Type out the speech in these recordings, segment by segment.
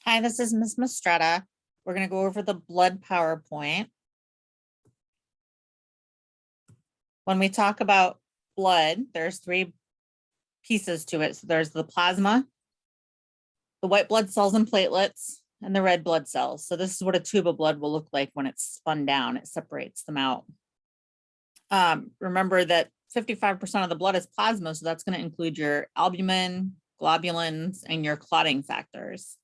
Hi, this is Ms. Mastretta. We're going to go over the blood PowerPoint. When we talk about blood, there's three pieces to it. So there's the plasma, the white blood cells and platelets, and the red blood cells. So this is what a tube of blood will look like when it's spun down. It separates them out. Remember that 55% of the blood is plasma, so that's going to include your albumin, globulins, and your clotting factors.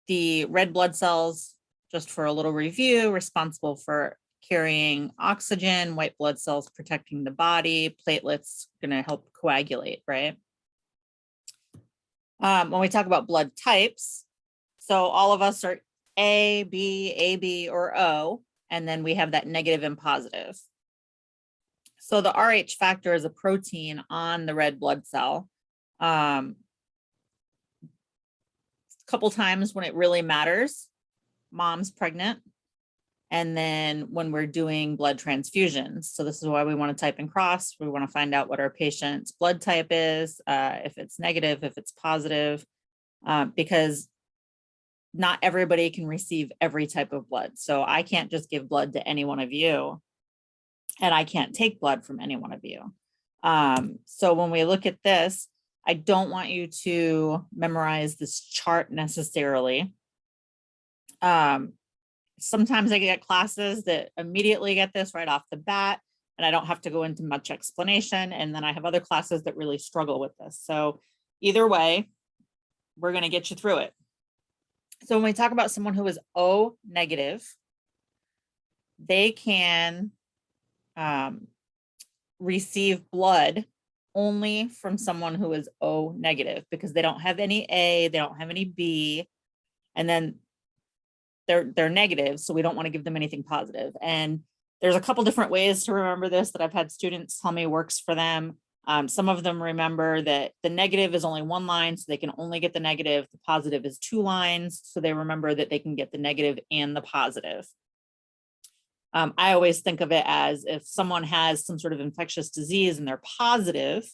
The red blood cells, just for a little review, responsible for carrying oxygen, white blood cells protecting the body, platelets going to help coagulate, right? When we talk about blood types, so all of us are A, B, AB, or O, and then we have that negative and positive. So the Rh factor is a protein on the red blood cell. Couple times when it really matters, mom's pregnant, and then when we're doing blood transfusions. So this is why we want to type in cross. We want to find out what our patient's blood type is, if it's negative, if it's positive, because not everybody can receive every type of blood. So I can't just give blood to any one of you, and I can't take blood from any one of you. So when we look at this, I don't want you to memorize this chart necessarily. Sometimes I get classes that immediately get this right off the bat, and I don't have to go into much explanation. And then I have other classes that really struggle with this. So either way, we're going to get you through it. So when we talk about someone who is O negative, they can receive blood only from someone who is O negative because they don't have any A, they don't have any B, and then they're negative. So we don't want to give them anything positive. And there's a couple different ways to remember this that I've had students tell me works for them. Some of them remember that the negative is only one line, so they can only get the negative. The positive is two lines, so they remember that they can get the negative and the positive. I always think of it as if someone has some sort of infectious disease and they're positive,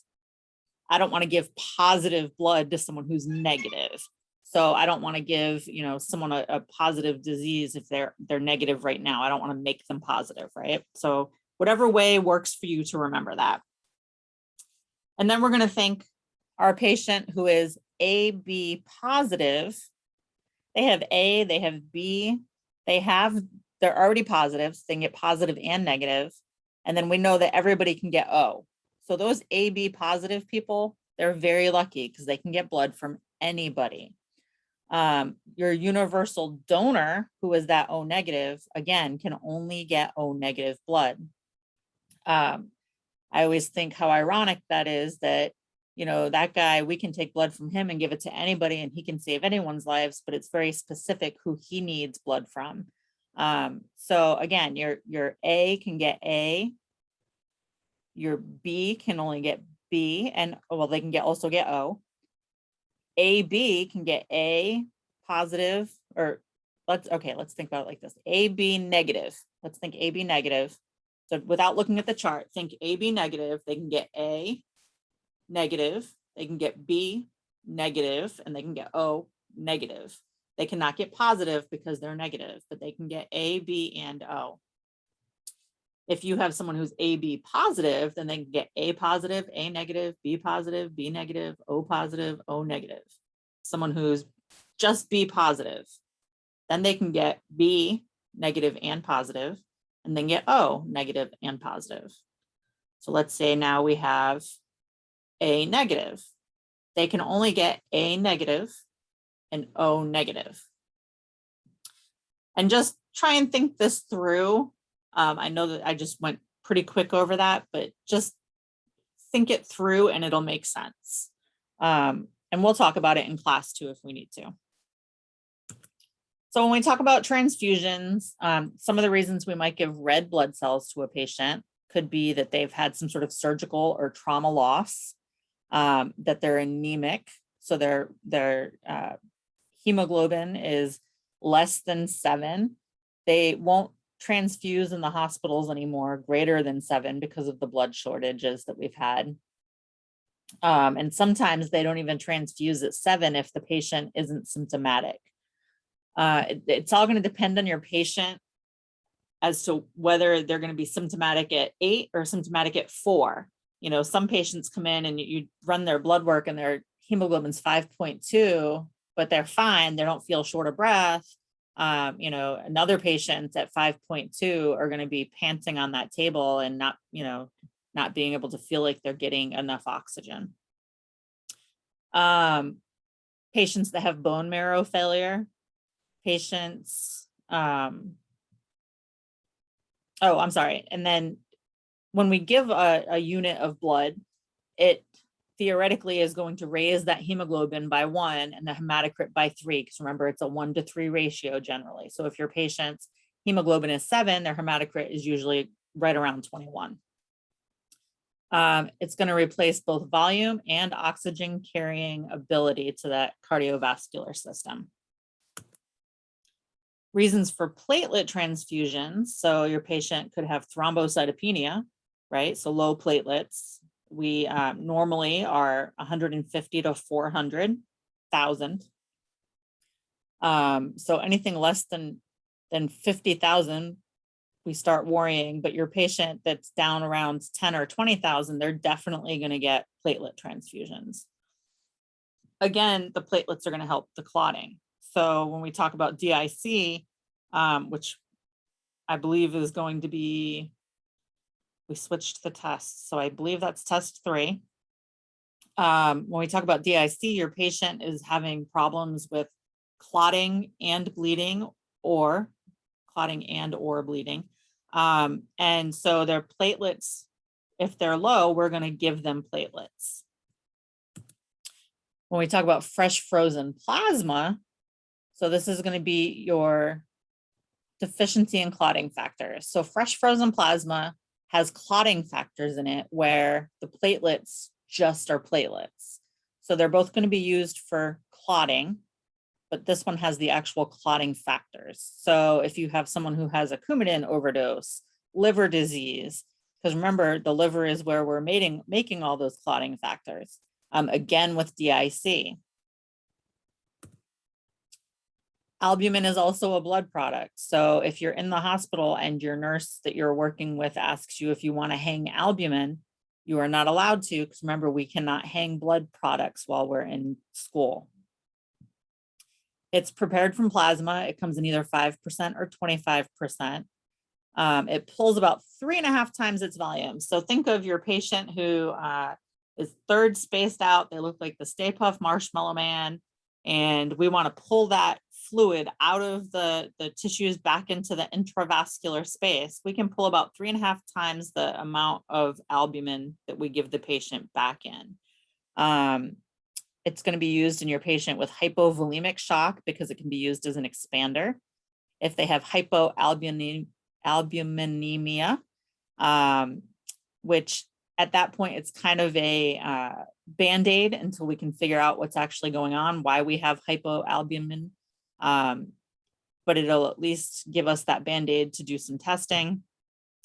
I don't want to give positive blood to someone who's negative. So I don't want to give, someone a positive disease if they're negative right now. I don't want to make them positive, right? So whatever way works for you to remember that. And then we're going to think our patient who is AB positive, they have A, they have B, they're already positive, so they can get positive and negative. And then we know that everybody can get O. So those AB positive people, they're very lucky because they can get blood from anybody. Your universal donor, who is that O negative, again, can only get O negative blood. I always think how ironic that is that, that guy, we can take blood from him and give it to anybody and he can save anyone's lives, but it's very specific who he needs blood from. So again, your A can get A, your B can only get B, and well, they can also get O. AB can get A positive, or let's think about it like this. AB negative. Let's think AB negative. So without looking at the chart, think AB negative, they can get A negative, they can get B negative, and they can get O negative. They cannot get positive because they're negative, but they can get A, B, and O. If you have someone who's AB positive, then they can get A positive, A negative, B positive, B negative, O positive, O negative. Someone who's just B positive, then they can get B negative and positive, and then get O negative and positive. So let's say now we have A negative. They can only get A negative and O negative. And just try and think this through. I know that I just went pretty quick over that, but just think it through and it'll make sense. And we'll talk about it in class too if we need to. So when we talk about transfusions, some of the reasons we might give red blood cells to a patient could be that they've had some sort of surgical or trauma loss, that they're anemic. So their hemoglobin is less than 7. They won't transfuse in the hospitals anymore greater than 7 because of the blood shortages that we've had. And sometimes they don't even transfuse at 7 if the patient isn't symptomatic. It's all going to depend on your patient as to whether they're going to be symptomatic at 8 or symptomatic at 4. Some patients come in and you run their blood work and their hemoglobin's 5.2, but they're fine. They don't feel short of breath. Another patients at 5.2 are going to be panting on that table and not being able to feel like they're getting enough oxygen. Patients that have bone marrow failure, patients, I'm sorry. And then when we give a unit of blood, it theoretically is going to raise that hemoglobin by 1 and the hematocrit by 3. Because remember, it's a 1-to-3 ratio generally. So if your patient's hemoglobin is 7, their hematocrit is usually right around 21. It's going to replace both volume and oxygen carrying ability to that cardiovascular system. Reasons for platelet transfusions. So your patient could have thrombocytopenia, right? So low platelets. We normally are 150 to 400,000. So anything less than 50,000, we start worrying. But your patient that's down around 10 or 20,000, they're definitely going to get platelet transfusions. Again, the platelets are going to help the clotting. So when we talk about DIC, which I believe is going to be, we switched the test. So I believe that's test 3. When we talk about DIC, your patient is having problems with clotting and bleeding, or clotting and or bleeding. And so their platelets, if they're low, we're going to give them platelets. When we talk about fresh frozen plasma, so this is going to be your deficiency in clotting factors. So fresh frozen plasma has clotting factors in it where the platelets just are platelets. So they're both going to be used for clotting, but this one has the actual clotting factors. So if you have someone who has a Coumadin overdose, liver disease, because remember, the liver is where we're making all those clotting factors. Again, with DIC. Albumin is also a blood product. So if you're in the hospital and your nurse that you're working with asks you if you want to hang albumin, you are not allowed to, because remember, we cannot hang blood products while we're in school. It's prepared from plasma. It comes in either 5% or 25%. It pulls about 3.5 times its volume. So think of your patient who is third spaced out. They look like the Stay Puft Marshmallow Man. And we want to pull that fluid out of the tissues back into the intravascular space. We can pull about 3.5 times the amount of albumin that we give the patient back in. It's going to be used in your patient with hypovolemic shock because it can be used as an expander. If they have hypoalbuminemia, which at that point, it's kind of a Band-Aid until we can figure out what's actually going on, why we have hypoalbumin. But it'll at least give us that Band-Aid to do some testing.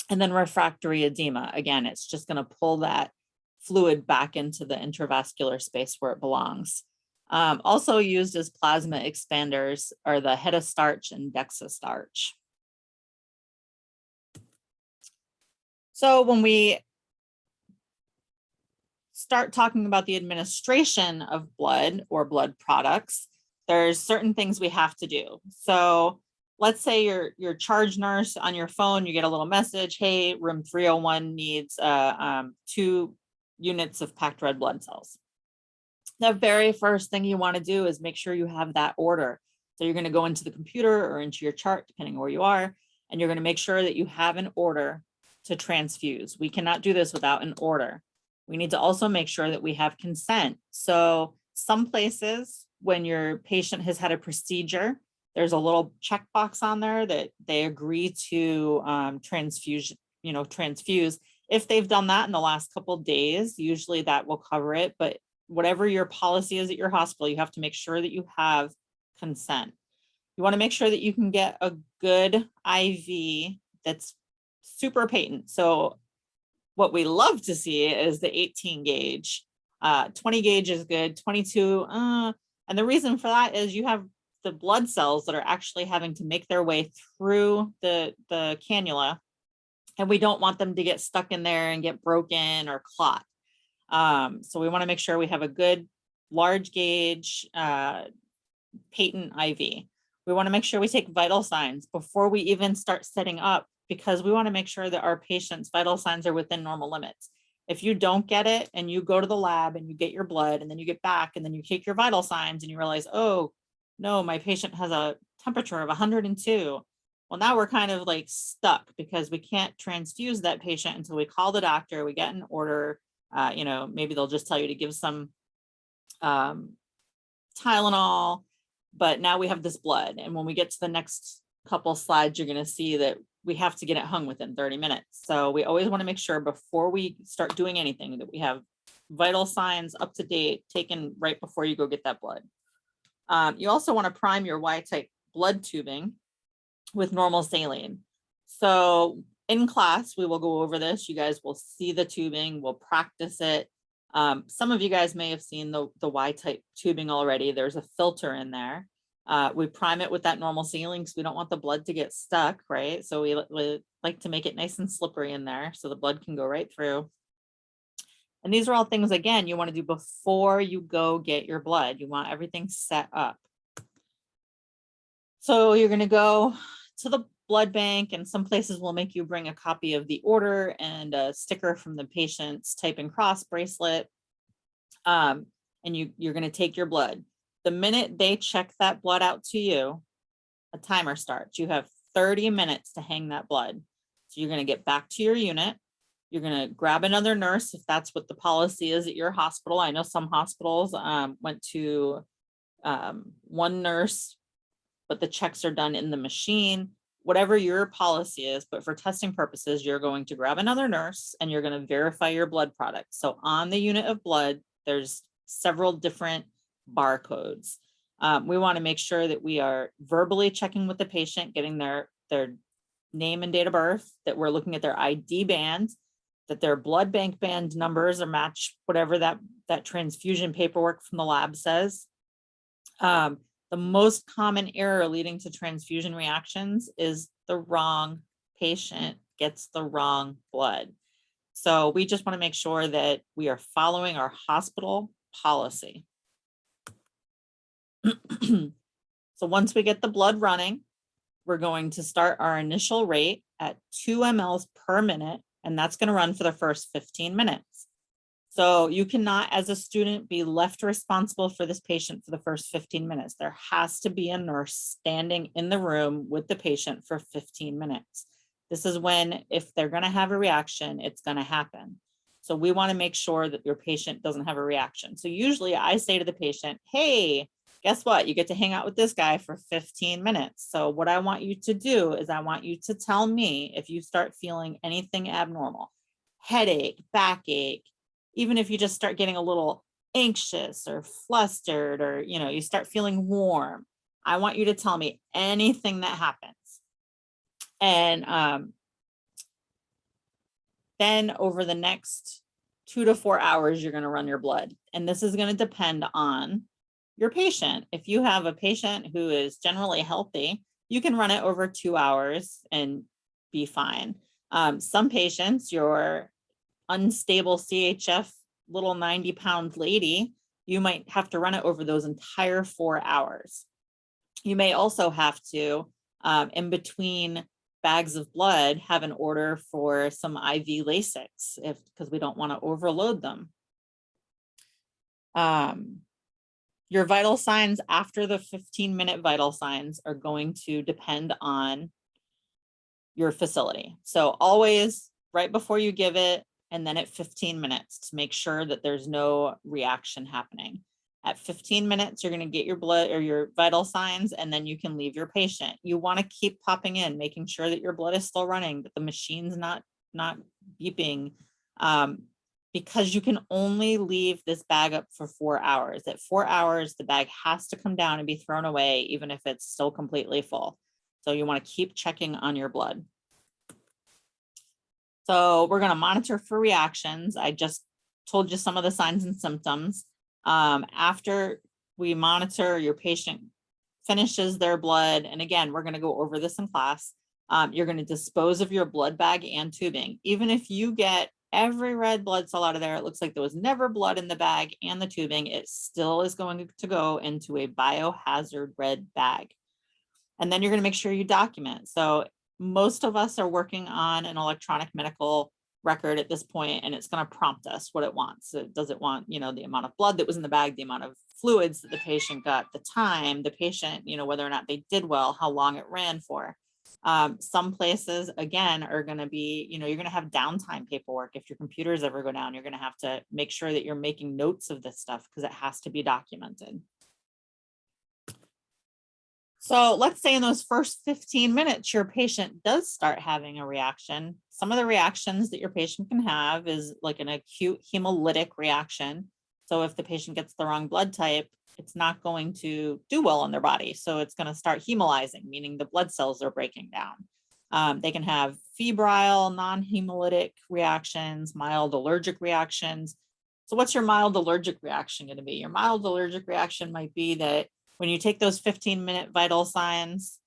And then refractory edema. Again, it's just going to pull that fluid back into the intravascular space where it belongs. Also used as plasma expanders are the Hetastarch and Dexastarch. So when we start talking about the administration of blood or blood products, there's certain things we have to do. So let's say your charge nurse on your phone, you get a little message, hey, room 301 needs 2 units of packed red blood cells. The very first thing you want to do is make sure you have that order. So you're going to go into the computer or into your chart, depending on where you are, and you're going to make sure that you have an order to transfuse. We cannot do this without an order. We need to also make sure that we have consent. So some places, when your patient has had a procedure, there's a little checkbox on there that they agree to transfuse. If they've done that in the last couple of days, usually that will cover it. But whatever your policy is at your hospital, you have to make sure that you have consent. You want to make sure that you can get a good IV that's super patent. So what we love to see is the 18 gauge. 20 gauge is good, 22. And the reason for that is you have the blood cells that are actually having to make their way through the cannula. And we don't want them to get stuck in there and get broken or clot. So we want to make sure we have a good large gauge patent IV. We want to make sure we take vital signs before we even start setting up, because we want to make sure that our patient's vital signs are within normal limits. If you don't get it and you go to the lab and you get your blood and then you get back and then you take your vital signs and you realize, oh no, my patient has a temperature of 102. Well, now we're kind of like stuck because we can't transfuse that patient until we call the doctor, we get an order. Maybe they'll just tell you to give some Tylenol, but now we have this blood. And when we get to the next couple slides, you're going to see that we have to get it hung within 30 minutes. So we always want to make sure before we start doing anything that we have vital signs up to date, taken right before you go get that blood. You also want to prime your Y-type blood tubing with normal saline. So in class, we will go over this. You guys will see the tubing, we'll practice it. Some of you guys may have seen the Y-type tubing already. There's a filter in there. We prime it with that normal saline because we don't want the blood to get stuck, right? So we like to make it nice and slippery in there so the blood can go right through. And these are all things, again, you want to do before you go get your blood. You want everything set up. So you're going to go to the blood bank, and some places will make you bring a copy of the order and a sticker from the patient's type and cross bracelet. And you're going to take your blood. The minute they check that blood out to you, a timer starts. You have 30 minutes to hang that blood. So you're going to get back to your unit. You're going to grab another nurse if that's what the policy is at your hospital. I know some hospitals went to one nurse, but the checks are done in the machine, whatever your policy is. But for testing purposes, you're going to grab another nurse and you're going to verify your blood product. So on the unit of blood, there's several different barcodes. We want to make sure that we are verbally checking with the patient, getting their name and date of birth, that we're looking at their ID band, that their blood bank band numbers are match whatever that transfusion paperwork from the lab says. The most common error leading to transfusion reactions is the wrong patient gets the wrong blood. So we just want to make sure that we are following our hospital policy. So once we get the blood running, we're going to start our initial rate at 2 mLs per minute, and that's going to run for the first 15 minutes. So you cannot, as a student, be left responsible for this patient for the first 15 minutes. There has to be a nurse standing in the room with the patient for 15 minutes. This is when, if they're going to have a reaction, it's going to happen. So we want to make sure that your patient doesn't have a reaction. So usually I say to the patient, hey, guess what? You get to hang out with this guy for 15 minutes. So what I want you to do is I want you to tell me if you start feeling anything abnormal, headache, backache, even if you just start getting a little anxious or flustered, or, you start feeling warm, I want you to tell me anything that happens. And then over the next 2 to 4 hours, you're going to run your blood. And this is going to depend on your patient. If you have a patient who is generally healthy, you can run it over 2 hours and be fine. Some patients, your unstable CHF little 90-pound lady, you might have to run it over those entire 4 hours. You may also have to, in between bags of blood, have an order for some IV Lasix because we don't want to overload them. Your vital signs after the 15-minute vital signs are going to depend on your facility. So always right before you give it, and then at 15 minutes to make sure that there's no reaction happening. At 15 minutes, you're going to get your blood or your vital signs, and then you can leave your patient. You want to keep popping in, making sure that your blood is still running, that the machine's not beeping, because you can only leave this bag up for 4 hours. At 4 hours, the bag has to come down and be thrown away, even if it's still completely full. So you want to keep checking on your blood. So we're going to monitor for reactions. I just told you some of the signs and symptoms. After we monitor, your patient finishes their blood, and again, we're going to go over this in class. You're going to dispose of your blood bag and tubing. Even if you get every red blood cell out of there, it looks like there was never blood in the bag and the tubing, it still is going to go into a biohazard red bag. And then you're going to make sure you document. So most of us are working on an electronic medical record at this point, and it's going to prompt us what it wants. So does it want, you know, the amount of blood that was in the bag, the amount of fluids that the patient got, the time, the patient, you know, whether or not they did well, how long it ran for. Some places, again, are going to be, you know, you're going to have downtime paperwork. If your computers ever go down, you're going to have to make sure that you're making notes of this stuff because it has to be documented. So let's say in those first 15 minutes, your patient does start having a reaction. Some of the reactions that your patient can have is like an acute hemolytic reaction. So if the patient gets the wrong blood type, it's not going to do well in their body. So it's going to start hemolyzing, meaning the blood cells are breaking down. They can have febrile, non-hemolytic reactions, mild allergic reactions. So what's your mild allergic reaction going to be? Your mild allergic reaction might be that when you take those 15-minute vital signs,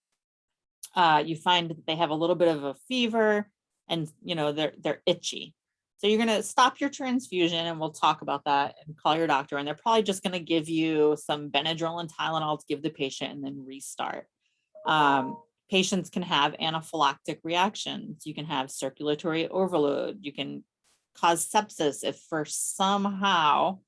you find that they have a little bit of a fever and, you know, they're itchy. So you're going to stop your transfusion, and we'll talk about that, and call your doctor. And they're probably just going to give you some Benadryl and Tylenol to give the patient and then restart. Patients can have anaphylactic reactions. You can have circulatory overload. You can cause sepsis if for somehow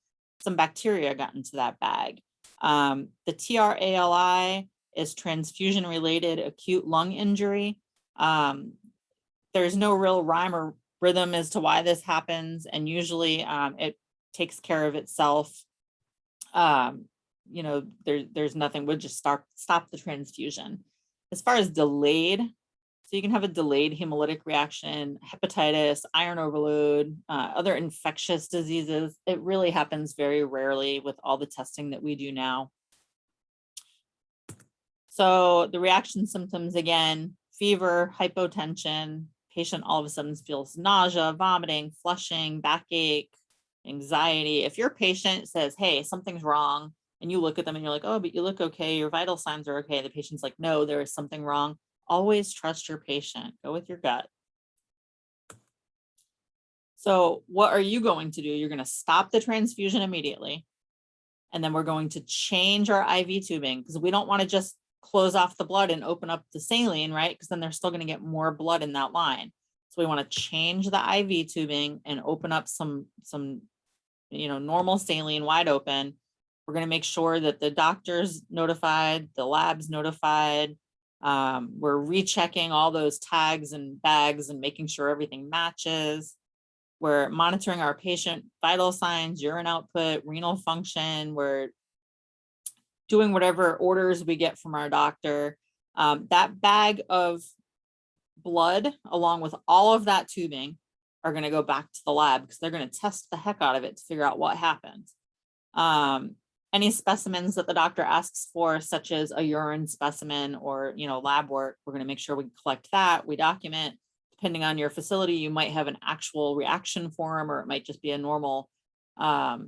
some bacteria got into that bag. The TRALI is transfusion related acute lung injury. There's no real rhyme or rhythm as to why this happens, and usually it takes care of itself. You know, there's nothing, we'll just stop the transfusion. As far as delayed, so you can have a delayed hemolytic reaction, hepatitis, iron overload, other infectious diseases. It really happens very rarely with all the testing that we do now. So the reaction symptoms, again, fever, hypotension, patient all of a sudden feels nausea, vomiting, flushing, backache, anxiety. If your patient says, hey, something's wrong, and you look at them and you're like, oh, but you look okay, your vital signs are okay. The patient's like, no, there is something wrong. Always trust your patient. Go with your gut. So what are you going to do? You're going to stop the transfusion immediately. And then we're going to change our IV tubing, because we don't want to just close off the blood and open up the saline, right? Because then they're still going to get more blood in that line. So we want to change the IV tubing and open up some, you know, normal saline wide open. We're going to make sure that the doctor's notified, the lab's notified. We're rechecking all those tags and bags and making sure everything matches. We're monitoring our patient vital signs, urine output, renal function. We're doing whatever orders we get from our doctor. That bag of blood, along with all of that tubing, are going to go back to the lab because they're going to test the heck out of it to figure out what happened. Any specimens that the doctor asks for, such as a urine specimen or, you know, lab work, we're going to make sure we collect that, we document. Depending on your facility, you might have an actual reaction form, or it might just be a normal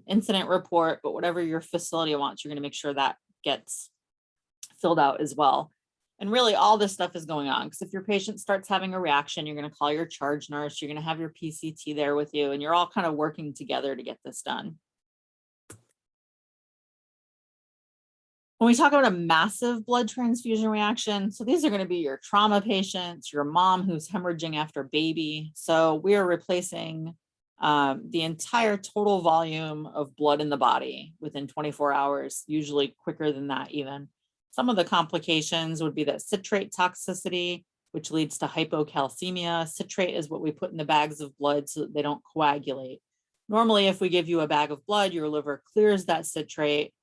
incident report, but whatever your facility wants, you're going to make sure that gets filled out as well. And really all this stuff is going on because if your patient starts having a reaction, you're going to call your charge nurse, you're going to have your PCT there with you, and you're all kind of working together to get this done. When we talk about a massive blood transfusion reaction, so these are going to be your trauma patients, your mom who's hemorrhaging after baby. So we are replacing the entire total volume of blood in the body within 24 hours, usually quicker than that even. Some of the complications would be that citrate toxicity, which leads to hypocalcemia. Citrate is what we put in the bags of blood so that they don't coagulate. Normally, if we give you a bag of blood, your liver clears that citrate.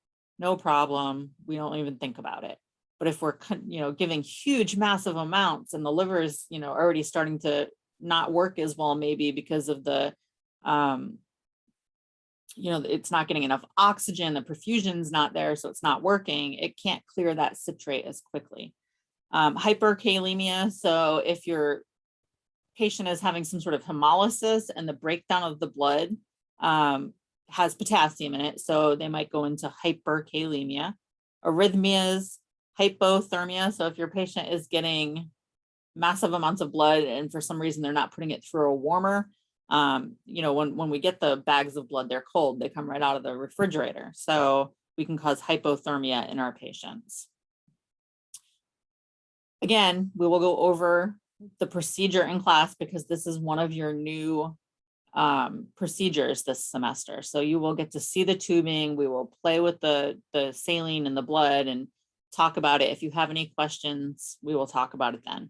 No problem. We don't even think about it. But if we're, you know, giving huge, massive amounts and the liver is, you know, already starting to not work as well, maybe because of the, you know, it's not getting enough oxygen, the perfusion's not there, so it's not working. It can't clear that citrate as quickly. Hyperkalemia. So if your patient is having some sort of hemolysis and the breakdown of the blood has potassium in it, so they might go into hyperkalemia. Arrhythmias, hypothermia. So if your patient is getting massive amounts of blood and for some reason they're not putting it through a warmer, when we get the bags of blood, they're cold, they come right out of the refrigerator. So we can cause hypothermia in our patients. Again, we will go over the procedure in class because this is one of your new procedures this semester. So you will get to see the tubing. We will play with the saline and the blood and talk about it. If you have any questions, we will talk about it then.